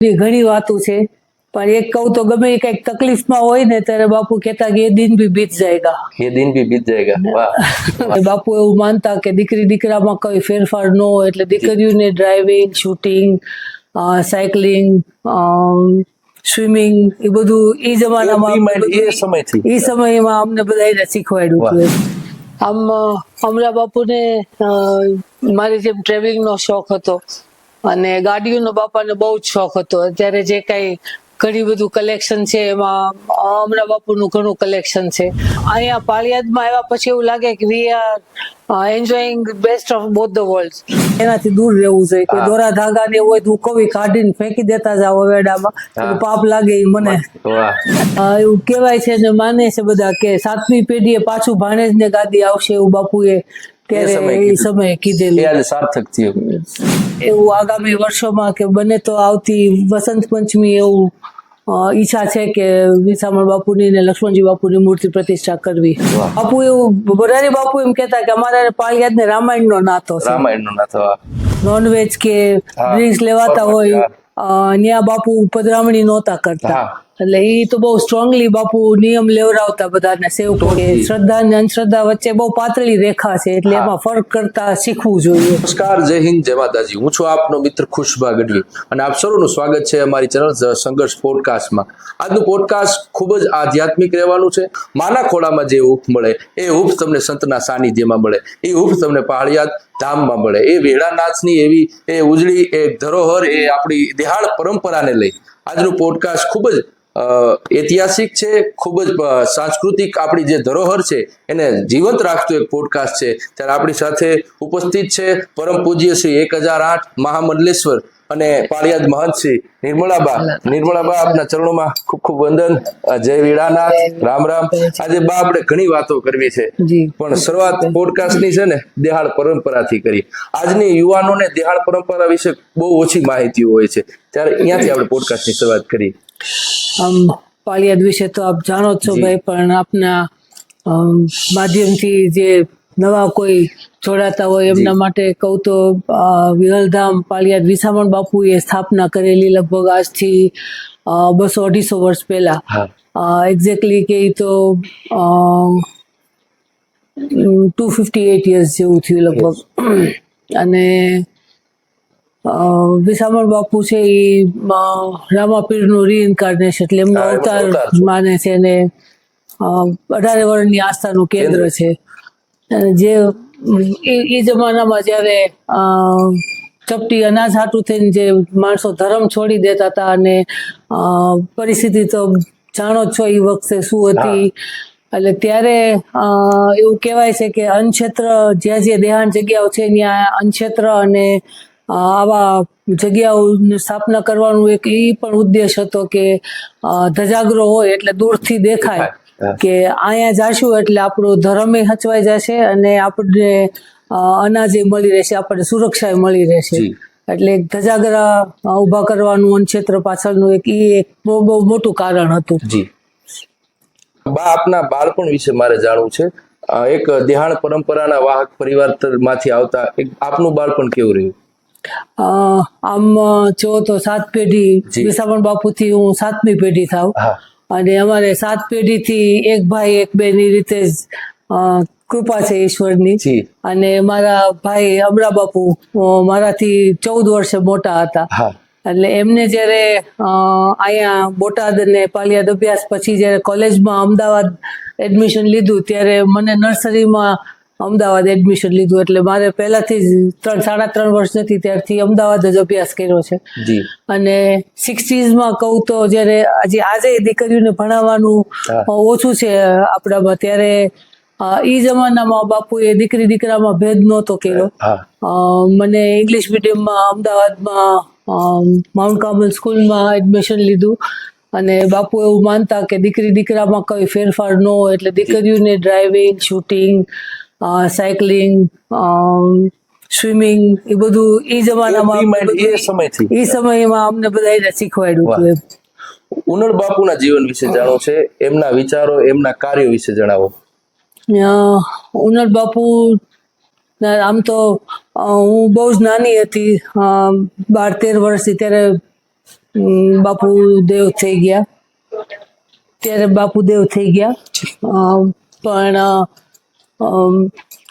ઘણી વાતો છે, પણ એક કહું તો ગમે કઈક તકલીફમાં હોય ને ત્યારે બાપુ કહેતા કે એ દિન ભી બીત જાયગા, ये दिन भी बीत जाएगा। वाह। બાપુ એવું માનતા કે દીકરી દીકરામાં કોઈ ફેરફાર ન હોય, એટલે દીકરીઓને ડ્રાઇવિંગ, શૂટિંગ, સાયકલિંગ, સ્વિમિંગ, એ બધું એ જમાનામાં એ સમયમાં અમને બધાને શીખવાડ્યું હતું. આમ અમરા બાપુને મારી જેમ ટ્રેવલિંગનો શોખ હતો અને ગાડીઓનો બાપાને બહુ જ શોખ હતો. અત્યારે જે કાંઈ ઘણી બધું કલેક્શન છે એમાં અમરા બાપુનું ઘણું કલેક્શન છે. અહીંયા પાળિયાદમાં આવ્યા પછી એવું લાગે કે we are enjoying best of both the world. એનાથી દૂર રહેવું જોઈએ. કોઈ દોરા ધાગા ને હોય તો કવિ કાઢીને ફેંકી દેતા જાવ હવેડામાં, પાપ લાગે એ મને. એવું કહેવાય છે ને માને છે બધા કે 7મી પેઢીએ પાછું ભાણેજને ગાદી આવશે, એવું બાપુએ ત્યારે એ સમયે કીધેલું. સાર્થક થયું એવું આગામી વર્ષોમાં કે બને તો આવતી વસંત પંચમી એવું ઈચ્છા છે કે વિસામણ બાપુની ને લક્ષ્મણજી બાપુની મૂર્તિ પ્રતિષ્ઠા કરવી. બાપુ એવું બરારી બાપુ એમ કહેતા કે અમારા પાળિયાદ ને રામાયણનો નાતો છે. રામાયણનો નાતો. નોનવેજ કે ડ્રિંક્સ લેવાતા હોય ત્યાં બાપુ પધરામણી નહોતા કરતા. એટલે એ તો બહુ સ્ટ્રોંગલી બાપુ નિયમ લેવડાવતા બધાને સેવકો કે શ્રદ્ધા અને અંધશ્રદ્ધા વચ્ચે બહુ પાતળી રેખા છે, એટલે એમાં ફરક કરતા શીખવું જોઈએ. નમસ્કાર, જય હિન્દ, જય માતાજી. હું છું આપનો મિત્ર ખુશબા ગઢવી અને આપ સૌનું સ્વાગત છે અમારી ચેનલ સંઘર્ષ પોડકાસ્ટમાં. આજનું પોડકાસ્ટ ખૂબ જ આધ્યાત્મિક રહેવાનું છે. માના ખોળામાં જે હૂફ મળે એ હૂફ તમને સંતના સાનિધ્યમાં મળે, એ હૂફ તમને પાળિયાદ ધામમાં મળે. એ વેળાનાથની એવી એ ઉજળી એ ધરોહર, એ આપણી દેહાળ પરંપરાને લઈ આજનું પોડકાસ્ટ ખૂબ જ ઐતિહાસિક છે, ખૂબ જ સાંસ્કૃતિક આપણી જે ધરોહર છે એને જીવંત રાખતું એક પોડકાસ્ટ છે. ત્યારે આપણી સાથે ઉપસ્થિત છે પરમ પૂજ્ય શ્રી 1008 મહામંડલેશ્વર અને પાળિયાદ મહંત શ્રી નિર્મળાબા. નિર્મળાબા, આપના ચરણોમાં ખૂબ ખૂબ વંદન. જય વીરાનાથ, રામ રામ. આજે બા આપણે ઘણી વાતો કરવી છે, પણ શરૂઆત પોડકાસ્ટની છે ને દેહાળ પરંપરાથી કરી. આજની યુવાનોને દેહાળ પરંપરા વિશે બહુ ઓછી માહિતી હોય છે, ત્યારે અહીંયાથી આપણે પોડકાસ્ટની શરૂઆત કરી. આમ પાળિયાદ વિશે તો આપ જાણો છો ભાઈ, પણ આપના માધ્યમથી જે નવા કોઈ જોડાતા હોય એમના માટે કહું તો વિરલધામ પાળિયાદ વિસામણ બાપુએ સ્થાપના કરેલી લગભગ આજથી 200-250 વર્ષ પહેલા. એક્ઝેક્ટલી કે તો 258 યર્સ જેવું થયું લગભગ. અને વિસામણ બાપુ છે એ રામાપીરનું રીઇન્કાર્નેશન, એટલે એમનો અવતાર માને છે અને 18 વર્ષની આસ્થાનું કેન્દ્ર છે. જે એ જમાનામાં જ્યારે ચપટી અનાજ હાટું થઈને જે માણસો ધર્મ છોડી દેતા હતા, અને પરિસ્થિતિ તો જાણો છો એ વખતે શું હતી. એટલે ત્યારે એવું કહેવાય છે કે અન્નક્ષેત્ર, જ્યાં જે દેહાણ જગ્યાઓ છે ત્યાં અન્નક્ષેત્ર અને આવા જગ્યાઓની સ્થાપના કરવાનું એક એ પણ ઉદ્દેશ હતો કે ધજાગરો હોય એટલે દૂરથી દેખાય કે અહીંયા જાશું એટલે આપણો ધર્મે હચવાઈ જશે અને આપણને અનાજે મળી રહેશે, આપણને સુરક્ષા મળી રહેશે. એટલે એક ધજાગરા ઉભા કરવાનું અન્નક્ષેત્ર પાછળનું એક બહુ મોટું કારણ હતું. જી બા, આપના બાળપણ વિશે મારે જાણવું છે. એક દેહાણ પરંપરાના વાહક પરિવાર માંથી આવતા એક આપનું બાળપણ કેવું રહ્યું? આમ જો તો 7 પેઢી વિસામણ બાપુથી હું 7મી પેઢી થાવ, અને અમારે 7 પેઢીથી એક ભાઈ એક બેન એ રીતે જ કૃપા છે ઈશ્વરની. અને મારા ભાઈ અમરા બાપુ મારાથી 14 વર્ષે મોટા હતા. એટલે એમને જ્યારે અહીંયા બોટાદ અને પાળિયાદ અભ્યાસ પછી જ્યારે કોલેજમાં અમદાવાદ એડમિશન લીધું, ત્યારે મને નર્સરીમાં અમદાવાદ એડમિશન લીધું. એટલે મારે પહેલાથી જ 3-3.5 વર્ષ નથી ત્યારથી અમદાવાદ જ અભ્યાસ કર્યો છે. અને 60s કહું તો જ્યારે આજે દીકરીઓને ભણાવવાનું ઓછું છે આપણામાં, ત્યારે એ જમાનામાં બાપુએ દીકરી દીકરામાં ભેદ નહોતો કર્યો. મને ઇંગ્લિશ મીડિયમમાં અમદાવાદમાં માઉન્ટ કાર્મલ સ્કૂલમાં એડમિશન લીધું. અને બાપુ એવું માનતા કે દીકરી દીકરામાં કોઈ ફેરફાર ન હોય, એટલે દીકરીઓને ડ્રાઇવિંગ, શૂટિંગ, સાયકલિંગ, સ્વિમિંગ, એ બધું એ જમાનામાં એ સમયમાં અમને બધાને શીખવાડ્યું હતું. ઉનડ બાપુના જીવન વિશે જાણો છે, એમના વિચારો, એમના કાર્યો વિશે જણાવો. ઉનડ બાપુ આમ તો હું બહુ જ નાની હતી, 12-13 વર્ષથી, ત્યારે બાપુ દેવ થઈ ગયા. ત્યારે બાપુ દેવ થઈ ગયા. પણ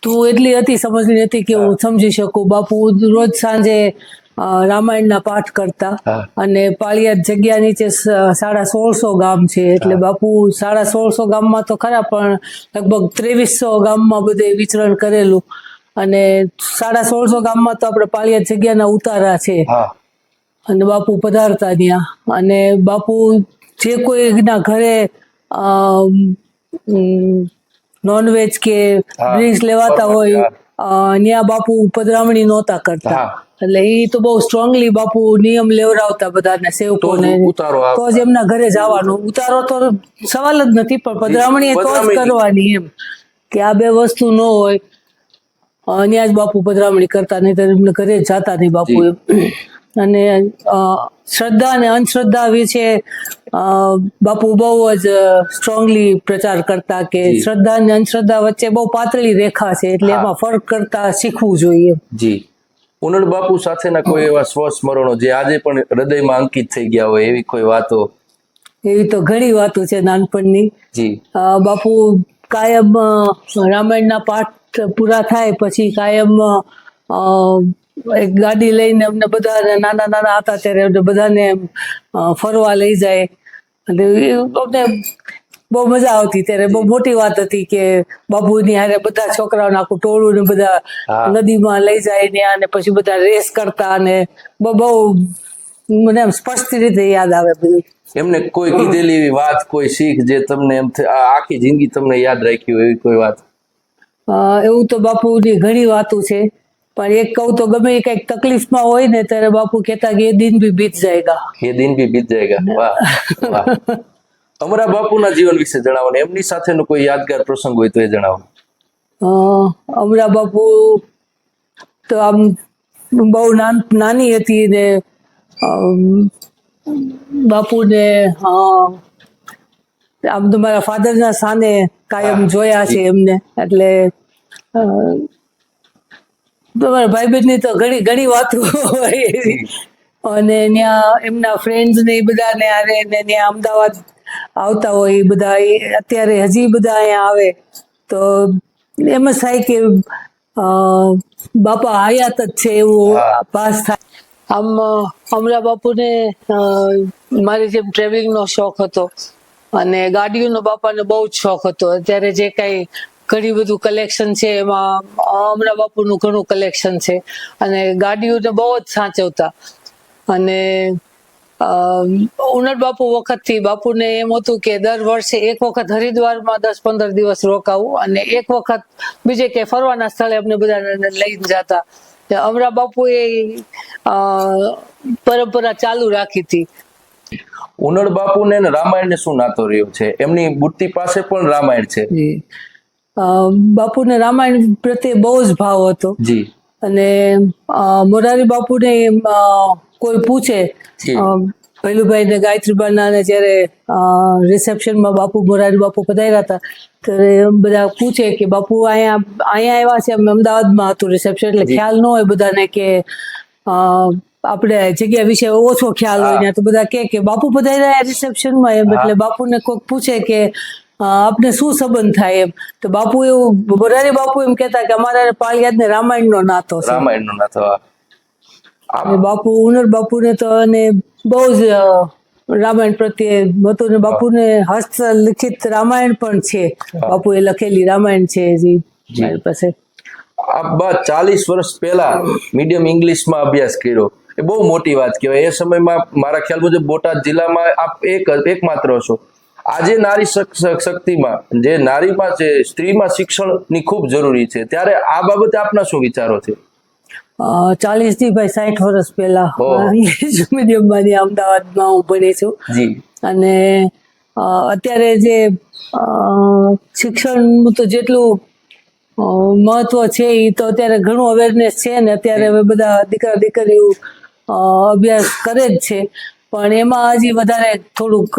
તું એટલી હતી સમજણી હતી કે હું સમજી શકું. બાપુ રોજ સાંજે રામાયણના પાઠ કરતા અને પાળિયાદ જગ્યા નીચે 1650 ગામ છે એટલે બાપુ 1650 ગામમાં તો ખરા પણ લગભગ 2300 ગામમાં બધે વિચરણ કરેલું અને 1650 ગામમાં તો આપણે પાળિયાદ જગ્યાના ઉતારા છે અને બાપુ પધારતા ત્યાં અને બાપુ જે કોઈના ઘરે નોનવેજ કે ડ્રિંક્સ લેવાતા હોય ત્યાં બાપુ પધરામણી નહોતા કરતા. એટલે એ તો બહુ સ્ટ્રોંગલી બાપુ નિયમ લેવડાવતા બધાને સેવકોને તો જ એમના ઘરે જવાનું. ઉતારો તો સવાલ જ નથી પણ પધરામણી તો જ કરવાની એમ કે આ બે વસ્તુ ન હોય ત્યાં જ બાપુ પધરામણી કરતા નહીં તો એમને ઘરે જ જાતા નહીં બાપુ એમ. અને શ્રદ્ધા અને અંધશ્રદ્ધા વિશે બાપુ બહુ જ સ્ટ્રોંગલી પ્રચાર કરતા કે શ્રદ્ધા અને અંધશ્રદ્ધા વચ્ચે બહુ પાતળી રેખા છે એટલે એમાં ફરક કરતા શીખવું જોઈએ. જી ઉનડ બાપુ સાથેના કોઈ એવા સ્વસ્મરણો જે આજે પણ હૃદયમાં અંકિત થઈ ગયા હોય એવી કોઈ વાતો? એવી તો ઘણી વાતો છે નાનપણની. જી બાપુ કાયમ રામાયણના પાઠ પૂરા થાય પછી કાયમ એક ગાડી લઈને અમને બધાને નાના નાના હતા ત્યારે અમને બધાને ફરવા લઈ જાય અને અમને બહુ મજા આવતી. ત્યારે બહુ મોટી વાત હતી કે બાપુની હારે બધા છોકરાઓને આખું ટોળું ને બધા નદીમાં લઈ જાય ત્યાં ને પછી બધા રેસ કરતા અને બહુ મને એમ સ્પષ્ટ રીતે યાદ આવે બધું. એમને કોઈ કીધેલી એવી વાત કોઈ શીખ જે તમને એમ આખી જિંદગી તમને યાદ રાખી હોય એવી કોઈ વાત? એવું તો બાપુની ઘણી વાતો છે પણ એક કહું તો ગમે કઈક તકલીફમાં હોય ને ત્યારે બાપુ કહેતા કે એ દિન ભી બીત જાયગા. એ દિન ભી બીત જાયગા. વાહ વાહ. અમરા બાપુના જીવન વિશે જણાવો ને એમની સાથેનો કોઈ યાદગાર પ્રસંગ હોય તો એ જણાવો. અમરા બાપુ તો આમ બહુ નાની હતી ને બાપુને આમ તો મારા ફાધરના સાને કાયમ જોયા છે એમને એટલે મારા ભાઈ બહેનની તો ઘણી ઘણી વાતો હોય અને ત્યાં એમના ફ્રેન્ડ્સ ને એ બધાને હારે ને ત્યાં અમદાવાદ આવતા હોય એ બધા અત્યારે હજી બધા અહીંયા આવે તો એમ જ થાય કે બાપા હયાત જ છે એવું ભાસ થાય. આમ અમરા બાપુને મારી જેમ ટ્રેવલિંગનો શોખ હતો અને ગાડીઓનો બાપાને બહુ જ શોખ હતો. અત્યારે જે કાંઈ ઘણી બધું કલેક્શન છે એમાં અમરા બાપુનું ઘણું કલેક્શન છે અને ગાડીઓને બહુ જ સાચવતા. અને ઉનડ બાપુ વખતથી બાપુને એમ હતું કે દર વર્ષે એક વખત હરિદ્વારમાં 10-15 દિવસ રોકાવું અને એક વખત બીજે કે ફરવાના સ્થળે અમને બધાને લઈને જતા. અમરા બાપુએ પરંપરા ચાલુ રાખી હતી. ઉનડ બાપુને રામાયણને શું નાતો રહ્યો છે? એમની મૂર્તિ પાસે પણ રામાયણ છે. બાપુને રામાયણ પ્રત્યે બહુ જ ભાવ હતો જી અને મોરારી બાપુને કોઈ પૂછે ભૈલુભાઈ ને ગાયત્રીબાના ને જયારે રિસેપ્શનમાં બાપુ મોરારી બાપુ પધાર્યા હતા ત્યારે બધા પૂછે કે બાપુ અહીંયા આવ્યા છે. અમે અમદાવાદમાં હતું રિસેપ્શન એટલે ખ્યાલ ન હોય બધાને કે આપણે જગ્યા વિશે ઓછો ખ્યાલ હોય ને તો બધા કે બાપુ પધાર્યા રિસેપ્શનમાં એમ એટલે બાપુને કોઈક પૂછે કે આપને શું સંબંધ થાય એમ તો બાપુ એવું મોરારી બાપુ એમ કહેતા કે અમારા પાળિયાદ ને રામાયણનો નાતો છે. રામાયણનો નાતો. બાપુ ઉનડ બાપુને તો અને બહુ જ રામાયણ પ્રત્યે હતું ને બાપુને હસ્તલિખિત રામાયણ પણ છે. બાપુએ લખેલી રામાયણ છે હજી મારી પાસે. આ 40 વર્ષ પહેલા મીડિયમ ઇંગ્લિશમાં અભ્યાસ કર્યો એ બહુ મોટી વાત કહેવાય. એ સમયમાં મારા ખ્યાલ મુજબ બોટાદ જિલ્લામાં આપ એકમાત્ર છો. આજે નારી શક્તિમાં જે નારીમાં છે સ્ત્રીમાં શિક્ષણની ખૂબ જરૂરી છે ત્યારે આ બાબતે આપના શું વિચારો છે? 40 થી 60 વર્ષ પહેલા ઇંગ્લિશ મીડિયમમાં અમદાવાદમાં હું ભણી છું અને અત્યારે જે શિક્ષણનું તો જેટલું મહત્વ છે એ તો અત્યારે ઘણું અવેરનેસ છે ને અત્યારે હવે બધા દીકરા દીકરીઓ અભ્યાસ કરે જ છે પણ એમાં હજી વધારે થોડુંક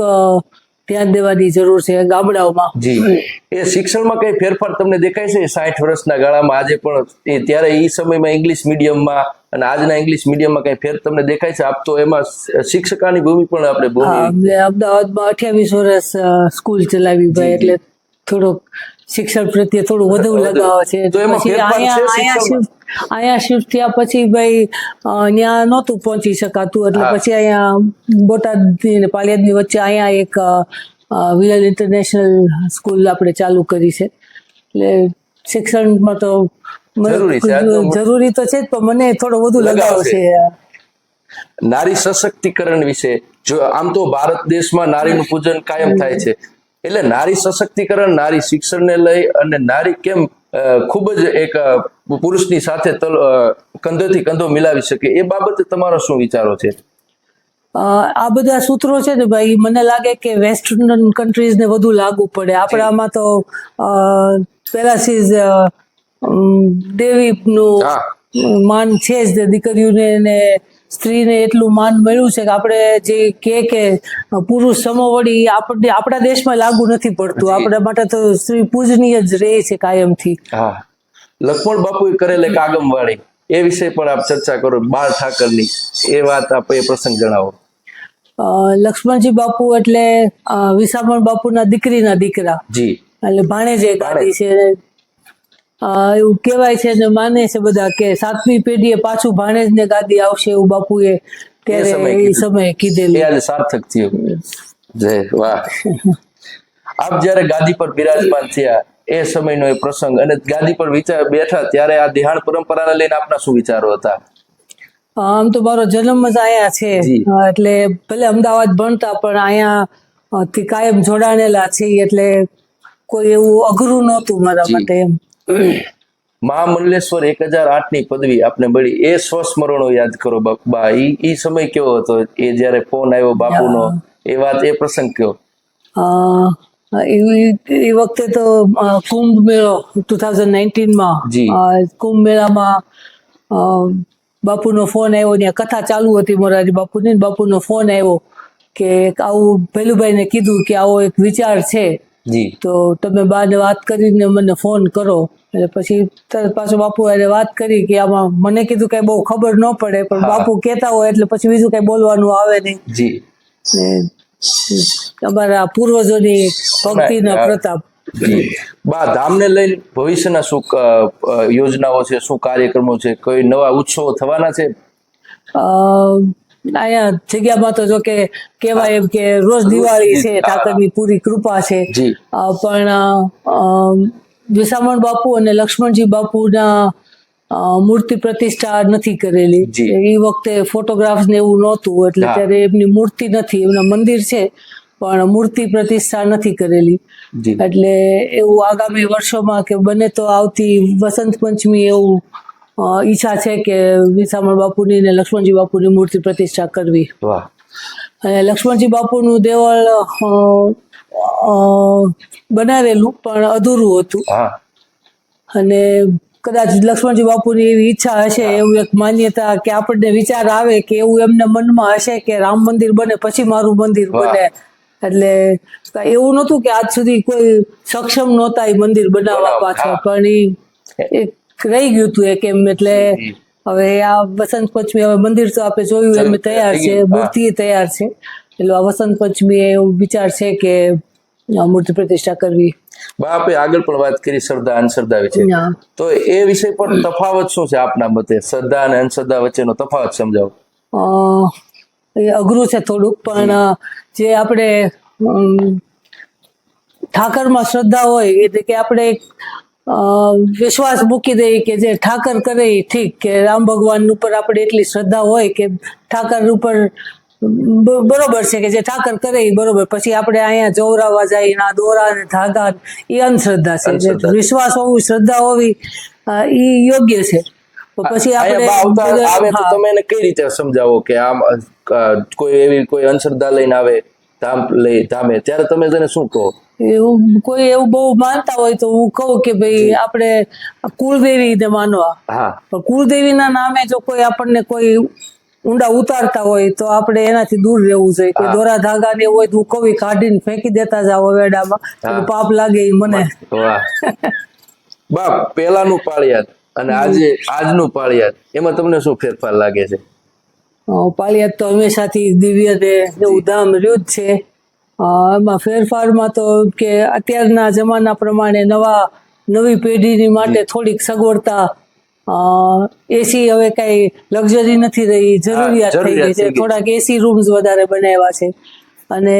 ધ્યાન દેવાની જરૂર છે ગામડાઓમાં. જી, એ શિક્ષણમાં કઈ ફેરફાર તમને દેખાય છે 60 વર્ષના ગાળામાં? આજે પણ ત્યારે એ સમયમાં ઇંગ્લિશ મીડિયમમાં અને આજના ઇંગ્લિશ મીડિયમમાં કઈ ફેર તમને દેખાય છે? આપ તો એમાં શિક્ષકાની ભૂમિ પણ આપણે અમને અમદાવાદમાં 28 વર્ષ સ્કૂલ ચલાવી ભાઈ, એટલે થોડોક શિક્ષણ પ્રત્યે થોડું વધુ લગાવ છે. તો એમાં પછી ફેરફાર છે શિક્ષણમાં? અહીંયા શિફ્ટ થયા પછી ભાઈ ત્યાં નહોતું પહોંચી શકાતું, એટલે પછી અહીંયા બોટાદ ને પાલિયાદની વચ્ચે અહીંયા એક વિરલ ઇન્ટરનેશનલ સ્કૂલ આપણે ચાલુ કરી છે. એટલે શિક્ષણમાં તો જરૂરી તો છે જ, પણ મને થોડો વધુ લગાવ છે. નારી સશક્તિકરણ વિશે જો આમ તો ભારત દેશમાં નારીનું પૂજન કાયમ થાય છે, એટલે નારી સશક્તિકરણ, નારી શિક્ષણને લઈ અને નારી કેમ ખૂબ જ એક પુરુષની સાથે કંધોથી કંધો મિલાવી શકે, એ બાબતે તમારો શું વિચારો છે? આ બધા સૂત્રો છે ને ભાઈ, મને લાગે કે વેસ્ટર્ન કન્ટ્રીઝને વધુ લાગુ પડે. આપણામાં તો પેરાસીઝ દેવીનું માન છે જ, દીકરીઓને ને સ્ત્રીને એટલું માન મળ્યું છે કે આપણે જે કે પુરુષ સમોવડી આપણા દેશમાં લાગુ નથી પડતું. આપણા માટે તો સ્ત્રી પૂજનીય જ રહે છે કાયમથી. હા, લક્ષ્મણ બાપુએ કરેલ એક આગમવાણી, એ વિશે પણ આપ ચર્ચા કરો, બાળ ઠાકરની એ વાત આપ એ પ્રસંગ જણાવો. લક્ષ્મણજી બાપુ એટલે વિસામણ બાપુના દીકરીના દીકરા, જી, એટલે ભાણેજે ગાદી છે. એવું કહેવાય છે ને માને છે બધા કે 7મી પેઢીએ પાછું ભાણેજને ગાદી આવશે, એવું બાપુએ ત્યારે એ સમયે કીધેલું. એ આજે સાર્થક થયું. જય વાહ. આપ જયારે ગાદી પર બિરાજમાન થયા એ સમયનો એ પ્રસંગ અને ગાદી પર બેઠા ત્યારે આ દિહાણ પરંપરાને લઈને આપના શું વિચારો હતા? આમ તો મારો જન્મ જ અહીંયા છે, એટલે ભલે અમદાવાદ ભણતા પણ અહીંયા થી કાયમ જોડાણેલા છે, એટલે કોઈ એવું અઘરું નહોતું મારા માટે એમ. મહામંડલેશ્વર 1008 ની પદવી આપને મળી, એ સ્વસ્મરણો યાદ કરો બા. ઈ સમય કેવો હતો? એ જયારે ફોન આવ્યો બાપુનો, એ વાત, એ પ્રસંગ કયો? એ વખતે તો કુંભ મેળો 2019માં કુંભ મેળામાં બાપુનો ફોન આવ્યો, ત્યાં કથા ચાલુ હતી મોરારી બાપુની. બાપુનો ફોન આવ્યો કે આવું ભેલુભાઈને કીધું કે આવો એક વિચાર છે, તો તમે બાને વાત કરીને મને ફોન કરો. એટલે પછી તરત પાછો બાપુ વાત કરી કે આમાં મને કીધું કઈ બહુ ખબર ન પડે, પણ બાપુ કહેતા હોય એટલે પછી બીજું કઈ બોલવાનું આવે નહીં. અમારા પૂર્વજોની ભક્તિના પ્રતાપ. બા, ધામને લઈને ભવિષ્યના શું યોજનાઓ છે, શું કાર્યક્રમો છે, કોઈ નવા ઉત્સવો થવાના છે? અહીંયા જગ્યામાં તો જો કે કહેવાય એમ કે રોજ દિવાળી છે, ઠાકરની પૂરી કૃપા છે, પણ વિસામણ બાપુ અને લક્ષ્મણજી બાપુના મૂર્તિ પ્રતિષ્ઠા નથી કરેલી. એ વખતે ફોટોગ્રાફ્સ ને એવું નહોતું, એટલે ત્યારે એમની મૂર્તિ નથી, એમના મંદિર છે પણ મૂર્તિ પ્રતિષ્ઠા નથી કરેલી. એટલે એવું આગામી વર્ષોમાં કે બને તો આવતી વસંત પંચમી એવું ઈચ્છા છે કે વિસામણ બાપુની ને લક્ષ્મણજી બાપુની મૂર્તિ પ્રતિષ્ઠા કરવી. અને લક્ષ્મણજી બાપુનું દેવળ બનાવેલું પણ અધૂરું હતું, અને કદાચ લક્ષ્મણજી બાપુની એવી ઈચ્છા હશે, એવું એક માન્યતા કે આપણને વિચાર આવે કે એવું એમને મનમાં હશે કે રામ મંદિર બને પછી મારું મંદિર બને. એટલે એવું નહોતું કે આજ સુધી કોઈ સક્ષમ નહોતા એ મંદિર બનાવવા પાછળ, પણ એ રહી ગયું હતું એક એમ. એટલે હવે આ વસંત પંચમી, હવે મંદિર તો આપણે જોયું એમ તૈયાર છે, મૂર્તિ તૈયાર છે, એટલે આ વસંત પંચમી એવું વિચાર છે કે મૂર્તિ પ્રતિષ્ઠા કરવી. બાપે આગળ પણ વાત કરી શ્રદ્ધા અંધશ્રદ્ધા વિશે, તો એ વિષય પર તફાવત શું છે આપના મતે? શ્રદ્ધા અને અંધશ્રદ્ધા વચ્ચેનો તફાવત સમજાવો. અઘરું છે થોડુંક, પણ જે આપણે ઠાકરમાં શ્રદ્ધા હોય એટલે કે આપણે વિશ્વાસ મૂકી દઈએ કે જે ઠાકર કરે એ ઠીક, કે રામ ભગવાન ઉપર આપણે એટલી શ્રદ્ધા હોય કે ઠાકર ઉપર બરોબર છે, કે જે ઠાકર કરે એ બરોબર. પછી આપણે અહીંયા જોવરાવા જાય ના દોરા ને ધાગા, એ અંધશ્રદ્ધા છે. વિશ્વાસ હોવું, શ્રદ્ધા હોવી એ યોગ્ય છે. પછી આપણે તમે એને કઈ રીતે સમજાવો કે આમ કોઈ એવી કોઈ અંધશ્રદ્ધા લઈને આવે ધામે, ત્યારે તમે તેને શું કહો? એવું કોઈ એવું બહુ માનતા હોય તો હું કહું કે ભાઈ આપણે કુળદેવીને માનવા, પણ કુળદેવીના નામે જો કોઈ આપણને કોઈ ઊંડા ઉતારતા હોય તો આપણે એનાથી દૂર રહેવું જોઈએ. કોઈ દોરા ધાગા ને હોય તો કવિ કાઢીને ફેંકી દેતા જાવ વેડામાં, તો પાપ લાગે ઈ મને. વાહ. બાપ, પેલાનું પાળિયાદ અને આજનું પાળિયાદ, એમાં તમને શું ફેરફાર લાગે છે? પાળિયાદ તો હંમેશાથી દિવ્ય ને એવું ધામ રહ્યું જ છે. એમાં ફેરફારમાં તો કે અત્યારના જમાના પ્રમાણે નવી પેઢીની માટે થોડીક સગવડતા, એસી હવે કઈ લક્ઝરી નથી રહી, જરૂરિયાત થઈ ગઈ છે. થોડાક એસી રૂમ્સ વધારે બનાવ્યા છે અને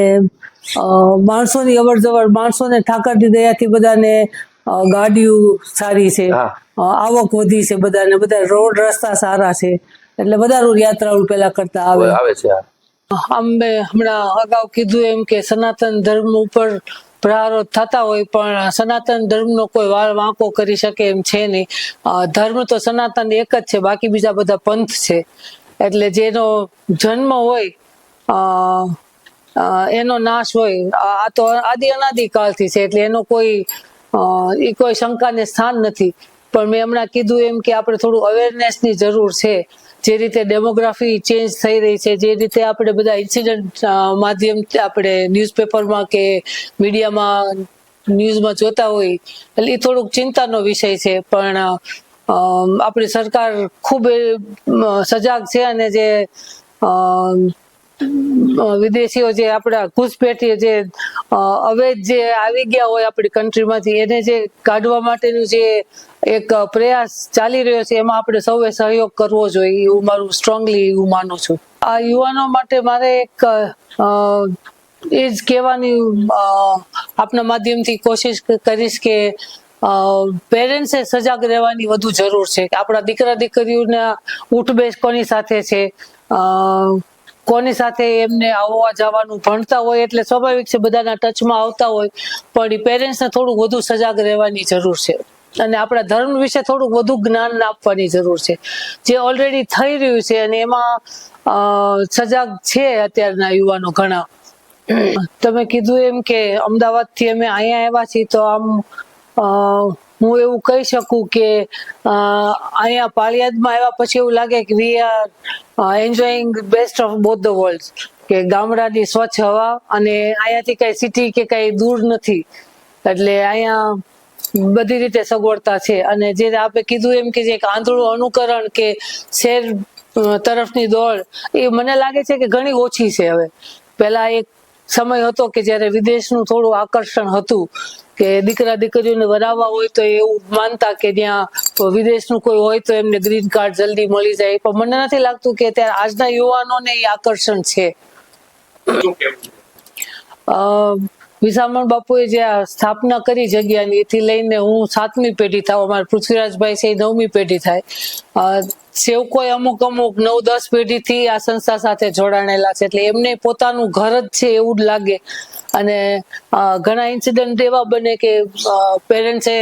માણસોની અવરજવર, માણસોને ઠાકરની દયાથી બધાને ગાડીઓ સારી છે, આવક વધી છે બધાને, બધા રોડ રસ્તા સારા છે એટલે બધા યાત્રાળુ પેલા કરતા આવે છે. હમણાં અગાઉ કીધું એમ કે સનાતન ધર્મ ઉપર પ્રહારો થતા હોય પણ સનાતન ધર્મનો કોઈ વાંકો કરી શકે એમ છે નહીં. ધર્મ તો સનાતન એક જ છે, બાકી બીજા બધા પંથ છે. એટલે જેનો જન્મ હોય એનો નાશ હોય, આ તો અનાદિ કાળથી છે એટલે એનો કોઈ શંકાને સ્થાન નથી. પણ મેં હમણાં કીધું એમ કે આપણે થોડું અવેરનેસની જરૂર છે. જે રીતે ડેમોગ્રાફી ચેન્જ થઈ રહી છે, જે રીતે આપણે બધા ઇન્સિડન્ટ માધ્યમથી આપણે ન્યૂઝપેપરમાં કે મીડિયામાં ન્યૂઝમાં જોતા હોય એટલે એ થોડુંક ચિંતાનો વિષય છે. પણ આપણી સરકાર ખૂબ સજાગ છે અને જે વિદેશીઓ જે આપણા ઘૂસપેઠીઓ જે અવૈધ જે આવી ગયા હોય આપણી કન્ટ્રીમાંથી, એને જે કાઢવા માટેનું જે એક પ્રયાસ ચાલી રહ્યો છે એમાં આપણે સૌએ સહયોગ કરવો જોઈએ, એવું મારું સ્ટ્રોંગલી એવું માનું છું. આ યુવાનો માટે મારે એક એ જ કહેવાની આપના માધ્યમથી કોશિશ કરીશ કે પેરેન્ટ્સે સજાગ રહેવાની વધુ જરૂર છે. આપણા દીકરા દીકરીઓના ઉઠબેસ કોની સાથે છે, કોની સાથે એમને આવવા જવાનું, ભણતા હોય એટલે સ્વાભાવિક છે બધાના ટચમાં આવતા હોય, પણ એ પેરેન્ટ્સને થોડું વધુ સજાગ રહેવાની જરૂર છે અને આપણા ધર્મ વિશે થોડુંક વધુ જ્ઞાન આપવાની જરૂર છે. જે ઓલરેડી થઈ રહ્યું છે અને એમાં સજાગ છે અત્યારના યુવાનો ઘણા. તમે કીધું એમ કે અમદાવાદથી અમે અહીંયા આવ્યા છીએ, તો આમ હું એવું કહી શકું કે અહીંયા પાળિયાદમાં આવ્યા પછી એવું લાગે કે we are enjoying best of both the world, કે ગામડાની સ્વચ્છ હવા અને અહીંયાથી કઈ સિટી કે કઈ દૂર નથી એટલે અહીંયા બધી રીતે સગવડતા છે. અને જે આપણે કીધું એમ કે જે એક આંધળું અનુકરણ કે શહેર તરફની દોડ, એ મને લાગે છે કે ઘણી ઓછી છે હવે. પહેલા એક સમય હતો કે જ્યારે વિદેશનું થોડું આકર્ષણ હતું કે દીકરા દીકરીઓને વરાવવા હોય તો એવું માનતા કે ત્યાં વિદેશનું કોઈ હોય તો એમને ગ્રીન કાર્ડ જલ્દી મળી જાય, પણ મને નથી લાગતું કે ત્યારે આજના યુવાનોને એ આકર્ષણ છે. વિસામણ બાપુએ જે સ્થાપના કરી જગ્યાની, એથી લઈને હું 7મી પેઢી થાવ, અમારા પૃથ્વીરાજભાઈ છે 9મી પેઢી થાય, સેવકોએ અમુક 9-10 પેઢીથી આ સંસ્થા સાથે જોડાણેલા છે એટલે એમને પોતાનું ઘર જ છે એવું જ લાગે. અને ઘણા ઇન્સિડન્ટ એવા બને કે પેરેન્ટ્સે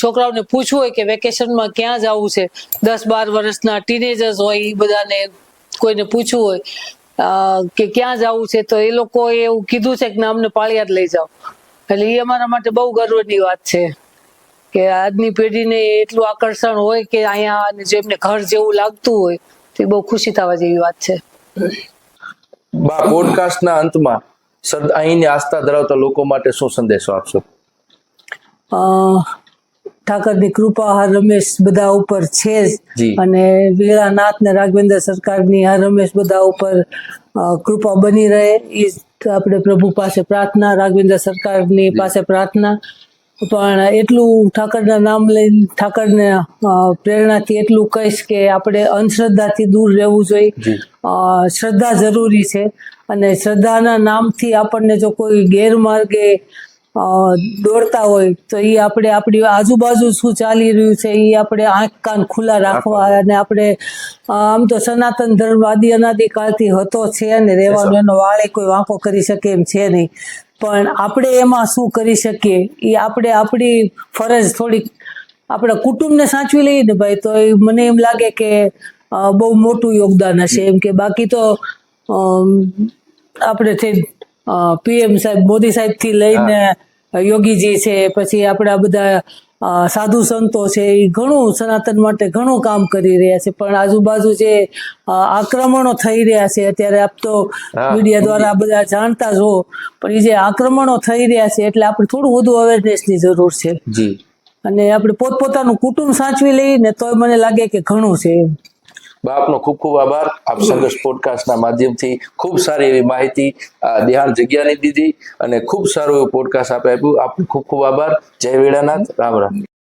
છોકરાઓને પૂછવું હોય કે વેકેશનમાં ક્યાં જવું છે, 10-12 વર્ષના ટીનેજર્સ હોય એ બધાને કોઈને પૂછવું હોય કે ક્યાં જવું છે તો એ લોકોએ એવું કીધું છે કે અમને પાળિયાદ લઈ જાઓ. એટલે એ અમારા માટે બહુ ગર્વની વાત છે કે આજની પેઢીને એટલું આકર્ષણ હોય કે અહીંયા જેમને ઘર જેવું લાગતું હોય, તે બહુ ખુશી થવા જેવી વાત છે. બા, પોડકાસ્ટના અંતમાં અહીંની આસ્થા ધરાવતા લોકો માટે શું સંદેશો આપશો? ઠાકરની કૃપા હર રમેશ બધા ઉપર છે જ, અને વીરાનાથ ને રાઘવેન્દ્ર સરકારની હર રમેશ બધા ઉપર કૃપા બની રહે એ આપણે પ્રભુ પાસે પ્રાર્થના, રાઘવેન્દ્ર સરકારની પાસે પ્રાર્થના. પણ એટલું ઠાકરના નામ લઈને, ઠાકરને પ્રેરણાથી એટલું કહીશ કે આપણે અંધશ્રદ્ધાથી દૂર રહેવું જોઈએ. શ્રદ્ધા જરૂરી છે અને શ્રદ્ધાના નામથી આપણને જો કોઈ ગેરમાર્ગે દોડતા હોય તો એ આપણે આપણી આજુબાજુ શું ચાલી રહ્યું છે એ આપણે આંખ કાન ખુલ્લા રાખવા. અને આપણે આમ તો સનાતન ધર્મ અનાદિ કાળથી હતો છે અને રહેવાનો, એનો વાળે કોઈ વાંકો કરી શકે એમ છે નહીં, પણ આપણે એમાં શું કરી શકીએ એ આપણે આપણી ફરજ થોડીક આપણા કુટુંબને સાચવી લઈએ ને ભાઈ, તો મને એમ લાગે કે બહુ મોટું યોગદાન હશે એમ. કે બાકી તો આપણે પીએમ સાહેબ, મોદી સાહેબ થી લઈને યોગીજી છે, પછી આપણા બધા સાધુ સંતો છે એ ઘણું સનાતન માટે ઘણું કામ કરી રહ્યા છે, પણ આજુબાજુ જે આક્રમણો થઈ રહ્યા છે અત્યારે આપ તો મીડિયા દ્વારા બધા જાણતા જ હો, પણ એ જે આક્રમણો થઈ રહ્યા છે એટલે આપણે થોડું વધુ અવેરનેસની જરૂર છે. જી. અને આપણે પોતપોતાનું કુટુંબ સાચવી લઈએ ને તોય મને લાગે કે ઘણું છે. બાપનો ખૂબ ખૂબ આભાર. આપ સંઘર્ષ પોડકાસ્ટના માધ્યમથી ખૂબ સારી એવી માહિતી દેહાણ જગ્યાની દીધી અને ખૂબ સારું એવું પોડકાસ્ટ આપે આપ્યું. આપનો ખૂબ ખૂબ આભાર. જય વેળાનાથ. રામ રામ.